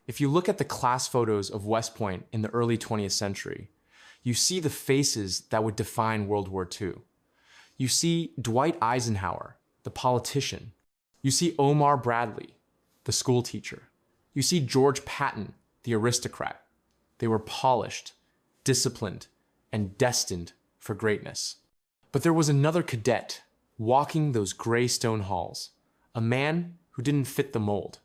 If you look at the class photos of West Point in the early 20th century, you see the faces that would define World War II. You see Dwight Eisenhower, the politician. You see Omar Bradley, the school teacher. You see George Patton, the aristocrat. They were polished, disciplined, and destined for greatness. But there was another cadet walking those gray stone halls, a man who didn't fit the mold,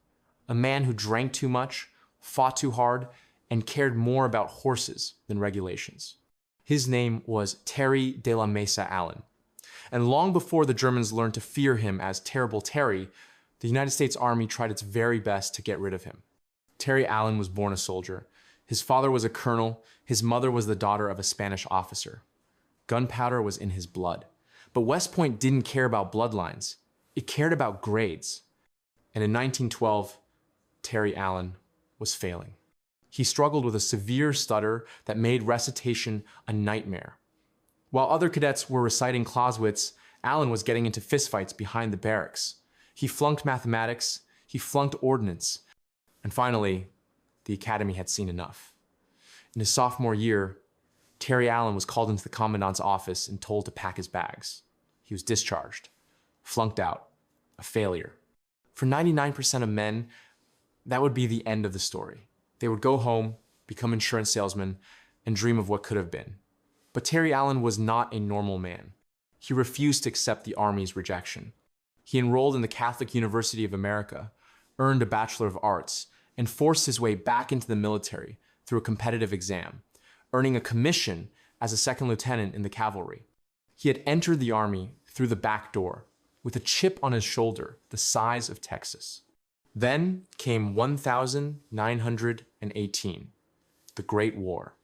a man who drank too much, fought too hard, and cared more about horses than regulations. His name was Terry de la Mesa Allen. And long before the Germans learned to fear him as Terrible Terry, the United States Army tried its very best to get rid of him. Terry Allen was born a soldier. His father was a colonel. His mother was the daughter of a Spanish officer. Gunpowder was in his blood. But West Point didn't care about bloodlines. It cared about grades. And in 1912, Terry Allen was failing. He struggled with a severe stutter that made recitation a nightmare. While other cadets were reciting Clausewitz, Allen was getting into fistfights behind the barracks. He flunked mathematics, he flunked ordnance, and finally, the academy had seen enough. In his sophomore year, Terry Allen was called into the commandant's office and told to pack his bags. He was discharged, flunked out, a failure. For 99% of men, that would be the end of the story. They would go home, become insurance salesmen, and dream of what could have been. But Terry Allen was not a normal man. He refused to accept the Army's rejection. He enrolled in the Catholic University of America, earned a Bachelor of Arts, and forced his way back into the military through a competitive exam, earning a commission as a second lieutenant in the cavalry. He had entered the Army through the back door with a chip on his shoulder the size of Texas. Then came 1918, the Great War.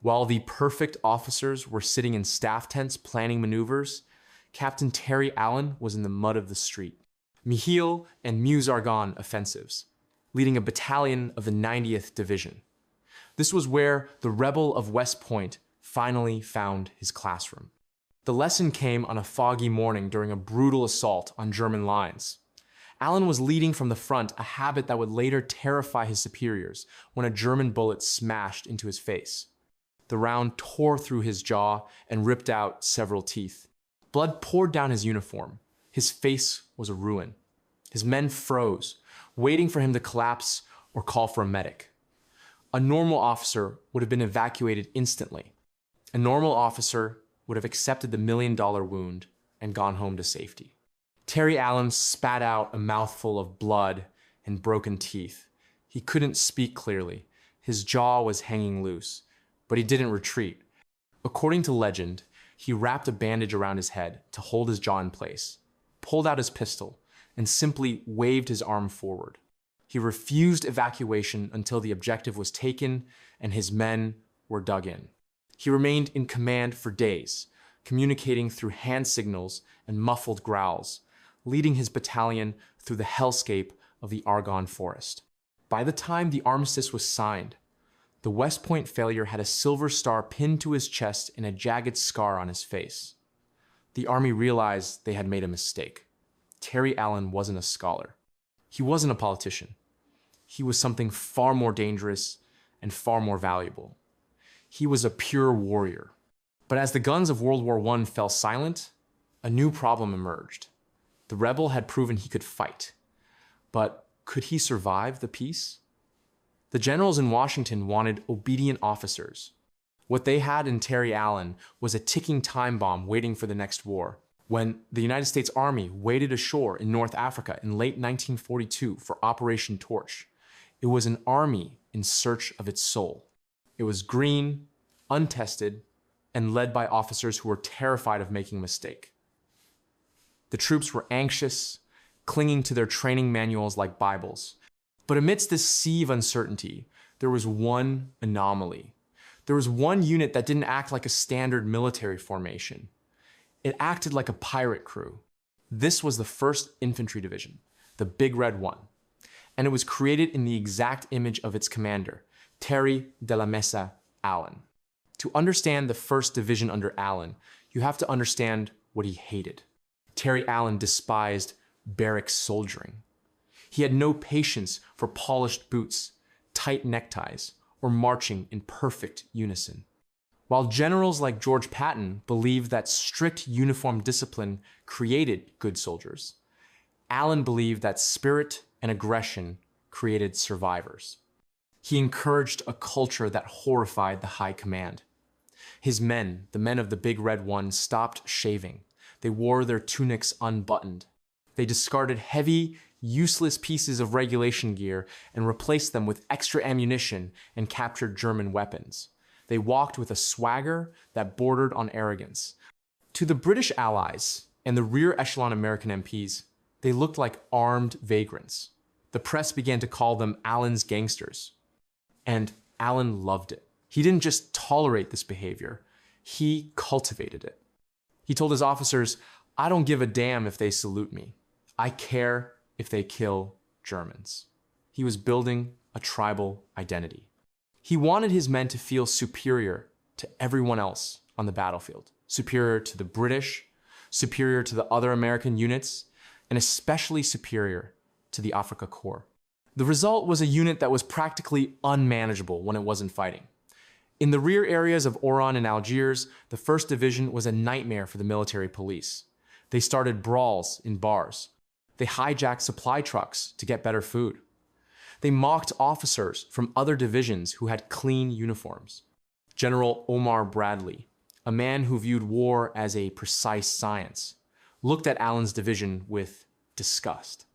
While the perfect officers were sitting in staff tents planning maneuvers, Captain Terry Allen was in the mud of the street. Mihil and Meuse-Argonne offensives, leading a battalion of the 90th Division. This was where the rebel of West Point finally found his classroom. The lesson came on a foggy morning during a brutal assault on German lines. Allen was leading from the front, a habit that would later terrify his superiors when a German bullet smashed into his face. The round tore through his jaw and ripped out several teeth. Blood poured down his uniform. His face was a ruin. His men froze, waiting for him to collapse or call for a medic. A normal officer would have been evacuated instantly. A normal officer would have accepted the $1 million wound and gone home to safety. Terry Allen spat out a mouthful of blood and broken teeth. He couldn't speak clearly. His jaw was hanging loose, but he didn't retreat. According to legend, he wrapped a bandage around his head to hold his jaw in place, pulled out his pistol, and simply waved his arm forward. He refused evacuation until the objective was taken and his men were dug in. He remained in command for days, communicating through hand signals and muffled growls, leading his battalion through the hellscape of the Argonne Forest. By the time the armistice was signed, the West Point failure had a silver star pinned to his chest and a jagged scar on his face. The Army realized they had made a mistake. Terry Allen wasn't a scholar. He wasn't a politician. He was something far more dangerous and far more valuable. He was a pure warrior. But as the guns of World War I fell silent, a new problem emerged. The rebel had proven he could fight. But could he survive the peace? The generals in Washington wanted obedient officers. What they had in Terry Allen was a ticking time bomb waiting for the next war. When the United States Army waded ashore in North Africa in late 1942 for Operation Torch, it was an army in search of its soul. It was green, untested, and led by officers who were terrified of making a mistake. The troops were anxious, clinging to their training manuals like Bibles. But amidst this sea of uncertainty, there was one anomaly. There was one unit that didn't act like a standard military formation. It acted like a pirate crew. This was the 1st Infantry Division, the Big Red One. And it was created in the exact image of its commander, Terry de la Mesa Allen. To understand the 1st Division under Allen, you have to understand what he hated. Terry Allen despised barrack soldiering. He had no patience for polished boots, tight neckties, or marching in perfect unison. While generals like George Patton believed that strict uniform discipline created good soldiers, Allen believed that spirit and aggression created survivors. He encouraged a culture that horrified the high command. His men, the men of the Big Red One, stopped shaving. They wore their tunics unbuttoned. They discarded heavy, useless pieces of regulation gear and replaced them with extra ammunition and captured German weapons. They walked with a swagger that bordered on arrogance. To the British allies and the rear echelon American MPs, they looked like armed vagrants. The press began to call them Allen's gangsters. And Allen loved it. He didn't just tolerate this behavior, he cultivated it. He told his officers, "I don't give a damn if they salute me. I care if they kill Germans." He was building a tribal identity. He wanted his men to feel superior to everyone else on the battlefield, superior to the British, superior to the other American units, and especially superior to the Afrika Korps. The result was a unit that was practically unmanageable when it wasn't fighting. In the rear areas of Oran and Algiers, the 1st Division was a nightmare for the military police. They started brawls in bars. They hijacked supply trucks to get better food. They mocked officers from other divisions who had clean uniforms. General Omar Bradley, a man who viewed war as a precise science, looked at Allen's division with disgust.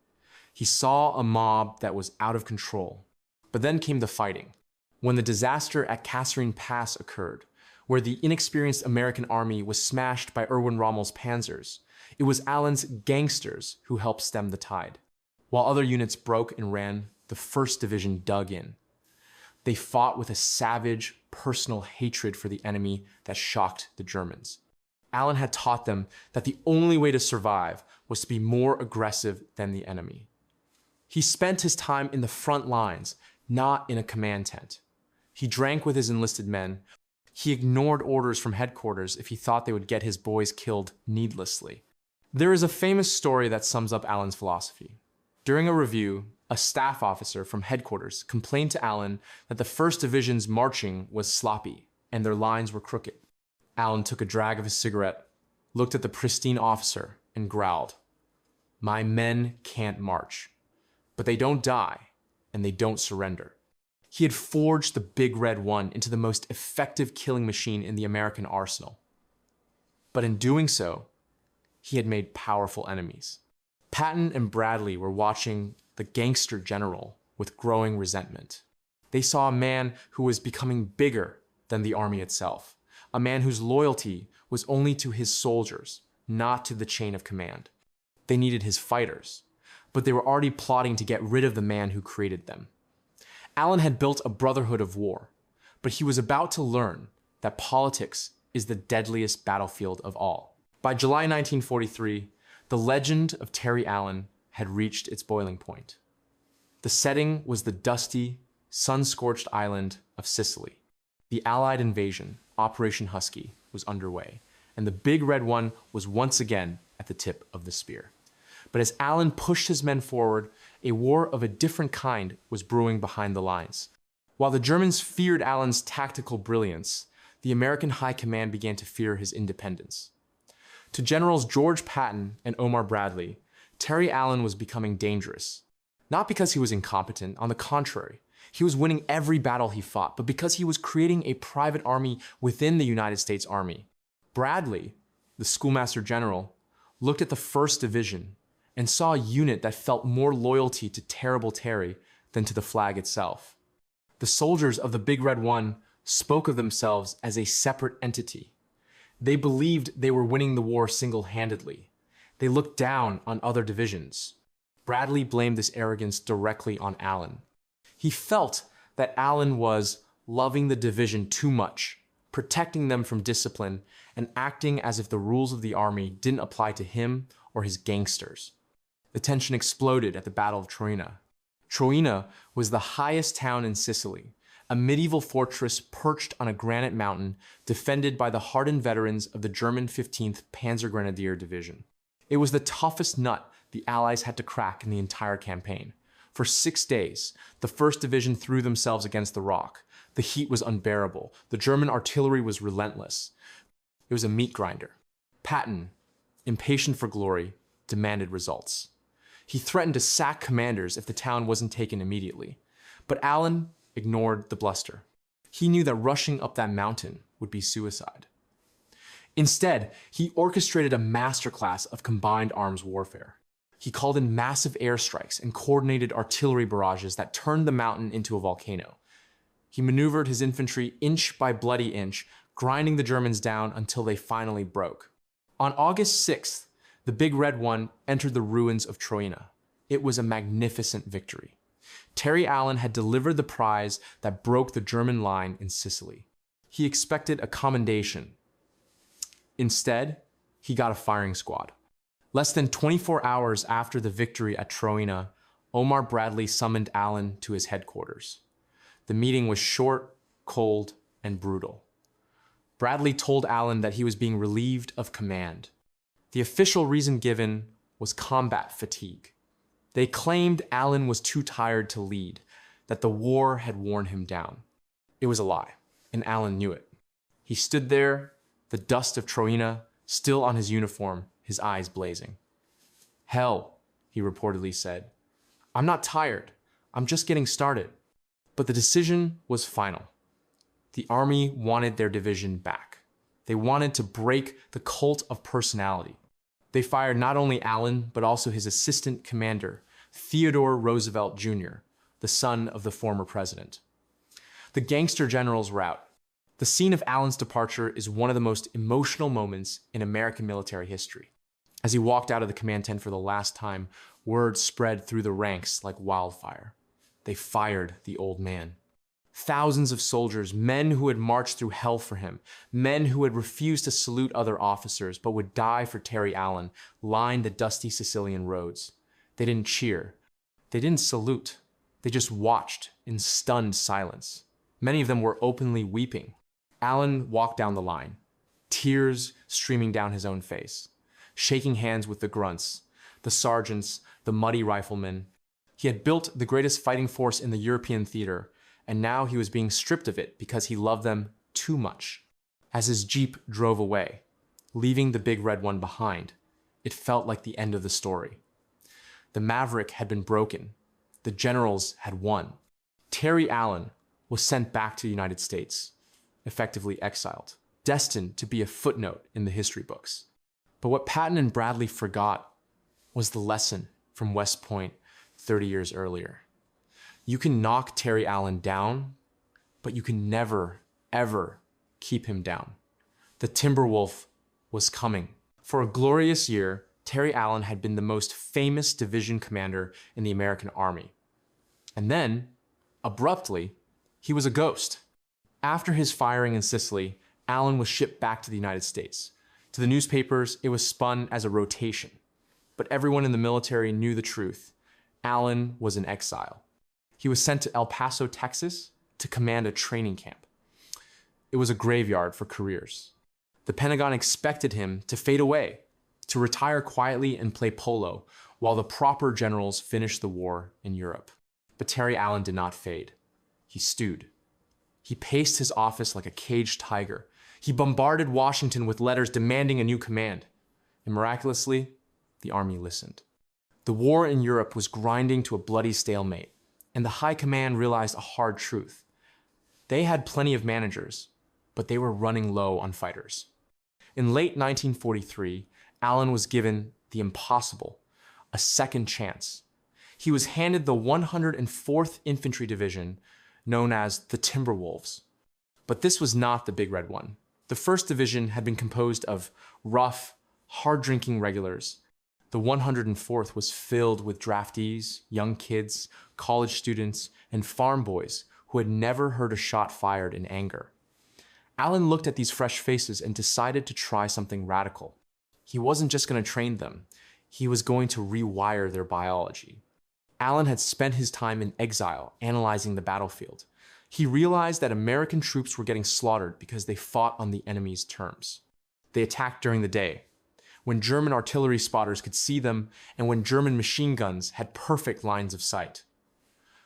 He saw a mob that was out of control. But then came the fighting. When the disaster at Kasserine Pass occurred, where the inexperienced American army was smashed by Erwin Rommel's panzers, it was Allen's gangsters who helped stem the tide. While other units broke and ran, the 1st Division dug in. They fought with a savage, personal hatred for the enemy that shocked the Germans. Allen had taught them that the only way to survive was to be more aggressive than the enemy. He spent his time in the front lines, not in a command tent. He drank with his enlisted men. He ignored orders from headquarters if he thought they would get his boys killed needlessly. There is a famous story that sums up Allen's philosophy. During a review, a staff officer from headquarters complained to Allen that the 1st Division's marching was sloppy and their lines were crooked. Allen took a drag of his cigarette, looked at the pristine officer, and growled, "My men can't march, but they don't die and they don't surrender." He had forged the Big Red One into the most effective killing machine in the American arsenal. But in doing so, he had made powerful enemies. Patton and Bradley were watching the Gangster General with growing resentment. They saw a man who was becoming bigger than the army itself, a man whose loyalty was only to his soldiers, not to the chain of command. They needed his fighters, but they were already plotting to get rid of the man who created them. Allen had built a brotherhood of war, but he was about to learn that politics is the deadliest battlefield of all. By July 1943, the legend of Terry Allen had reached its boiling point. The setting was the dusty, sun-scorched island of Sicily. The Allied invasion, Operation Husky, was underway, and the Big Red One was once again at the tip of the spear. But as Allen pushed his men forward, a war of a different kind was brewing behind the lines. While the Germans feared Allen's tactical brilliance, the American high command began to fear his independence. To Generals George Patton and Omar Bradley, Terry Allen was becoming dangerous. Not because he was incompetent, on the contrary. He was winning every battle he fought, but because he was creating a private army within the United States Army. Bradley, the schoolmaster general, looked at the 1st Division and saw a unit that felt more loyalty to Terrible Terry than to the flag itself. The soldiers of the Big Red One spoke of themselves as a separate entity. They believed they were winning the war single-handedly. They looked down on other divisions. Bradley blamed this arrogance directly on Allen. He felt that Allen was loving the division too much, protecting them from discipline, and acting as if the rules of the army didn't apply to him or his gangsters. The tension exploded at the Battle of Troina. Troina was the highest town in Sicily, a medieval fortress perched on a granite mountain defended by the hardened veterans of the German 15th Panzer Grenadier Division. It was the toughest nut the Allies had to crack in the entire campaign. For 6 days, the 1st Division threw themselves against the rock. The heat was unbearable. The German artillery was relentless. It was a meat grinder. Patton, impatient for glory, demanded results. He threatened to sack commanders if the town wasn't taken immediately. But Allen ignored the bluster. He knew that rushing up that mountain would be suicide. Instead, he orchestrated a masterclass of combined arms warfare. He called in massive airstrikes and coordinated artillery barrages that turned the mountain into a volcano. He maneuvered his infantry inch by bloody inch, grinding the Germans down until they finally broke. On August 6th, the Big Red One entered the ruins of Troina. It was a magnificent victory. Terry Allen had delivered the prize that broke the German line in Sicily. He expected a commendation. Instead, he got a firing squad. Less than 24 hours after the victory at Troina, Omar Bradley summoned Allen to his headquarters. The meeting was short, cold, and brutal. Bradley told Allen that he was being relieved of command. The official reason given was combat fatigue. They claimed Allen was too tired to lead, that the war had worn him down. It was a lie, and Allen knew it. He stood there, the dust of Troina still on his uniform, his eyes blazing. "Hell," he reportedly said. "I'm not tired. I'm just getting started." But the decision was final. The army wanted their division back. They wanted to break the cult of personality. They fired not only Allen, but also his assistant commander, Theodore Roosevelt Jr., the son of the former president. The Gangster General's rout. The scene of Allen's departure is one of the most emotional moments in American military history. As he walked out of the command tent for the last time, word spread through the ranks like wildfire. They fired the old man. Thousands of soldiers, men who had marched through hell for him, men who had refused to salute other officers but would die for Terry Allen, lined the dusty Sicilian roads. They didn't cheer. They didn't salute. They just watched in stunned silence. Many of them were openly weeping. Allen walked down the line, tears streaming down his own face, shaking hands with the grunts, the sergeants, the muddy riflemen. He had built the greatest fighting force in the European theater, and now he was being stripped of it because he loved them too much. As his jeep drove away, leaving the Big Red One behind, it felt like the end of the story. The Maverick had been broken. The generals had won. Terry Allen was sent back to the United States, effectively exiled, destined to be a footnote in the history books. But what Patton and Bradley forgot was the lesson from West Point 30 years earlier. You can knock Terry Allen down, but you can never, ever keep him down. The Timberwolf was coming. For a glorious year, Terry Allen had been the most famous division commander in the American Army. And then, abruptly, he was a ghost. After his firing in Sicily, Allen was shipped back to the United States. To the newspapers, it was spun as a rotation. But everyone in the military knew the truth. Allen was in exile. He was sent to El Paso, Texas, to command a training camp. It was a graveyard for careers. The Pentagon expected him to fade away, to retire quietly and play polo, while the proper generals finished the war in Europe. But Terry Allen did not fade. He stewed. He paced his office like a caged tiger. He bombarded Washington with letters demanding a new command. And miraculously, the army listened. The war in Europe was grinding to a bloody stalemate, and the high command realized a hard truth. They had plenty of managers, but they were running low on fighters. In late 1943, Allen was given the impossible, a second chance. He was handed the 104th Infantry Division, known as the Timberwolves. But this was not the Big Red One. The 1st Division had been composed of rough, hard-drinking regulars. The 104th was filled with draftees, young kids, college students, and farm boys who had never heard a shot fired in anger. Allen looked at these fresh faces and decided to try something radical. He wasn't just going to train them. He was going to rewire their biology. Allen had spent his time in exile analyzing the battlefield. He realized that American troops were getting slaughtered because they fought on the enemy's terms. They attacked during the day, when German artillery spotters could see them and when German machine guns had perfect lines of sight.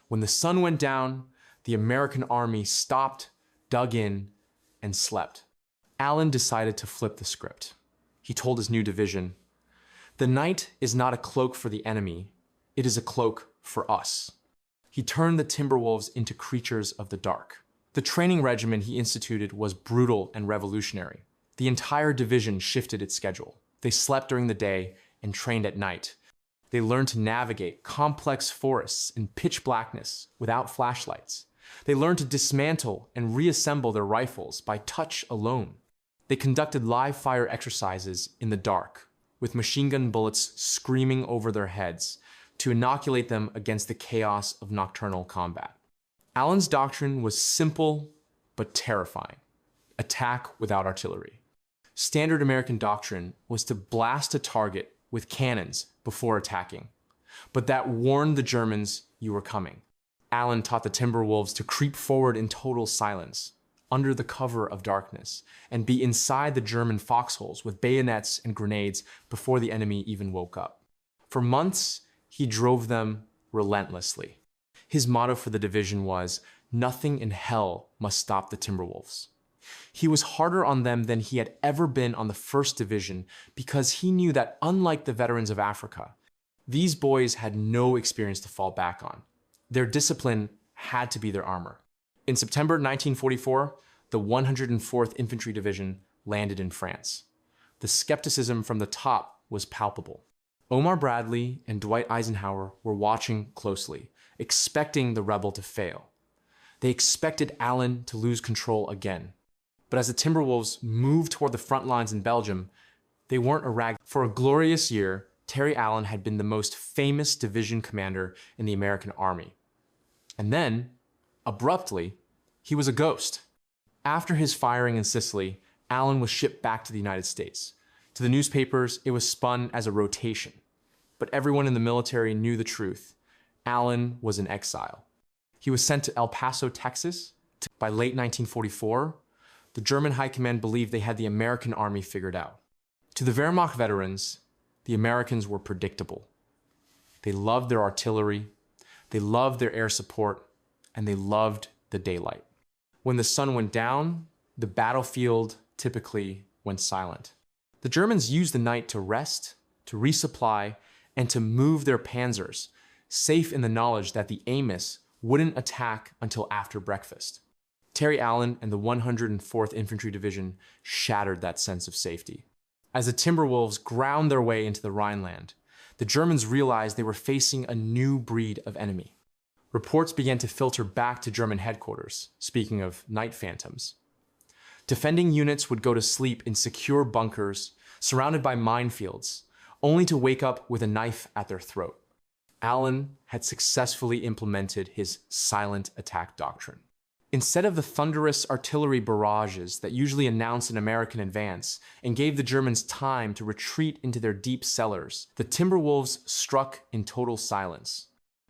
When the sun went down, the American army stopped, dug in, and slept. Allen decided to flip the script. He told his new division, "The night is not a cloak for the enemy, it is a cloak for us." He turned the Timberwolves into creatures of the dark. The training regimen he instituted was brutal and revolutionary. The entire division shifted its schedule. They slept during the day and trained at night. They learned to navigate complex forests in pitch blackness without flashlights. They learned to dismantle and reassemble their rifles by touch alone. They conducted live fire exercises in the dark, with machine gun bullets screaming over their heads to inoculate them against the chaos of nocturnal combat. Allen's doctrine was simple but terrifying: attack without artillery. Standard American doctrine was to blast a target with cannons before attacking, but that warned the Germans you were coming. Allen taught the Timberwolves to creep forward in total silence, under the cover of darkness, and be inside the German foxholes with bayonets and grenades before the enemy even woke up. For months, he drove them relentlessly. His motto for the division was, "Nothing in hell must stop the Timberwolves." He was harder on them than he had ever been on the 1st Division because he knew that, unlike the veterans of Africa, these boys had no experience to fall back on. Their discipline had to be their armor. In September 1944, the 104th Infantry Division landed in France. The skepticism from the top was palpable. Omar Bradley and Dwight Eisenhower were watching closely, expecting the rebel to fail. They expected Allen to lose control again. But as the Timberwolves moved toward the front lines in Belgium, they weren't a rag. For a glorious year, Terry Allen had been the most famous division commander in the American Army. And then, abruptly, he was a ghost. After his firing in Sicily, Allen was shipped back to the United States. To the newspapers, it was spun as a rotation. But everyone in the military knew the truth. Allen was in exile. He was sent to El Paso, Texas. By late 1944, the German high command believed they had the American army figured out. To the Wehrmacht veterans, the Americans were predictable. They loved their artillery, they loved their air support, and they loved the daylight. When the sun went down, the battlefield typically went silent. The Germans used the night to rest, to resupply, and to move their panzers, safe in the knowledge that the Amos wouldn't attack until after breakfast. Terry Allen and the 104th Infantry Division shattered that sense of safety. As the Timberwolves ground their way into the Rhineland, the Germans realized they were facing a new breed of enemy. Reports began to filter back to German headquarters, speaking of night phantoms. Defending units would go to sleep in secure bunkers, surrounded by minefields, only to wake up with a knife at their throat. Allen had successfully implemented his silent attack doctrine. Instead of the thunderous artillery barrages that usually announced an American advance and gave the Germans time to retreat into their deep cellars, the Timberwolves struck in total silence.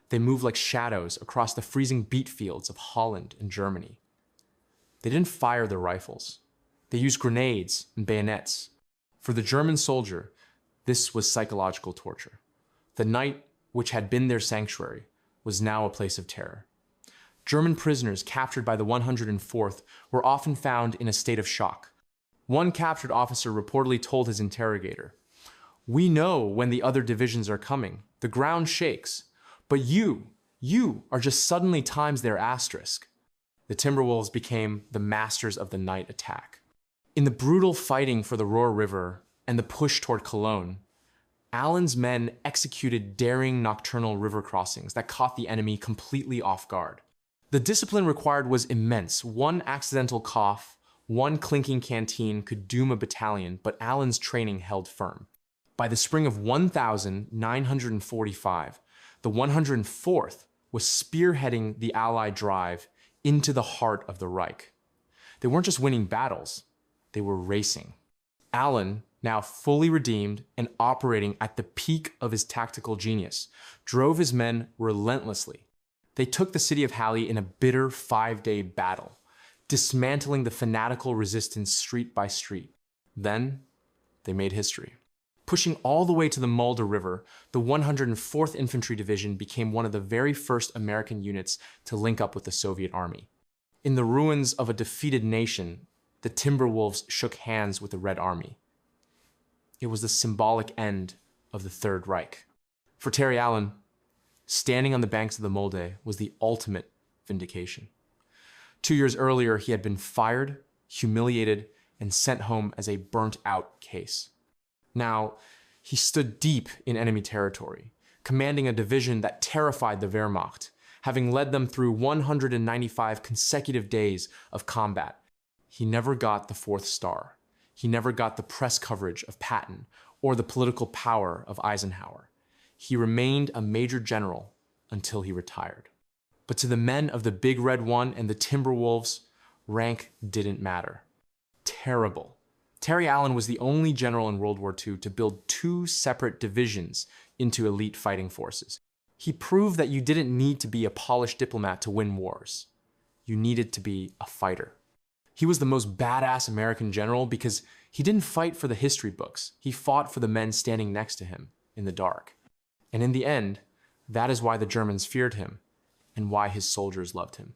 They moved like shadows across the freezing beet fields of Holland and Germany. They didn't fire their rifles. They used grenades and bayonets. For the German soldier, this was psychological torture. The night, which had been their sanctuary, was now a place of terror. German prisoners captured by the 104th were often found in a state of shock. One captured officer reportedly told his interrogator, "We know when the other divisions are coming. The ground shakes. But you are just suddenly times their asterisk." The Timberwolves became the masters of the night attack. In the brutal fighting for the Roer River and the push toward Cologne, Allen's men executed daring nocturnal river crossings that caught the enemy completely off guard. The discipline required was immense. One accidental cough, one clinking canteen could doom a battalion, but Allen's training held firm. By the spring of 1945, the 104th was spearheading the Allied drive into the heart of the Reich. They weren't just winning battles, they were racing. Allen, now fully redeemed and operating at the peak of his tactical genius, drove his men relentlessly. They took the city of Halle in a bitter 5-day battle, dismantling the fanatical resistance street by street. Then, they made history. Pushing all the way to the Mulde River, the 104th Infantry Division became one of the very first American units to link up with the Soviet Army. In the ruins of a defeated nation, the Timberwolves shook hands with the Red Army. It was the symbolic end of the Third Reich. For Terry Allen, standing on the banks of the Mulde was the ultimate vindication. 2 years earlier, he had been fired, humiliated, and sent home as a burnt-out case. Now, he stood deep in enemy territory, commanding a division that terrified the Wehrmacht, having led them through 195 consecutive days of combat. He never got the fourth star. He never got the press coverage of Patton or the political power of Eisenhower. He remained a major general until he retired. But to the men of the Big Red One and the Timberwolves, rank didn't matter. Terrible. Terry Allen was the only general in World War II to build 2 separate divisions into elite fighting forces. He proved that you didn't need to be a polished diplomat to win wars. You needed to be a fighter. He was the most badass American general because he didn't fight for the history books. He fought for the men standing next to him in the dark. And in the end, that is why the Germans feared him and why his soldiers loved him.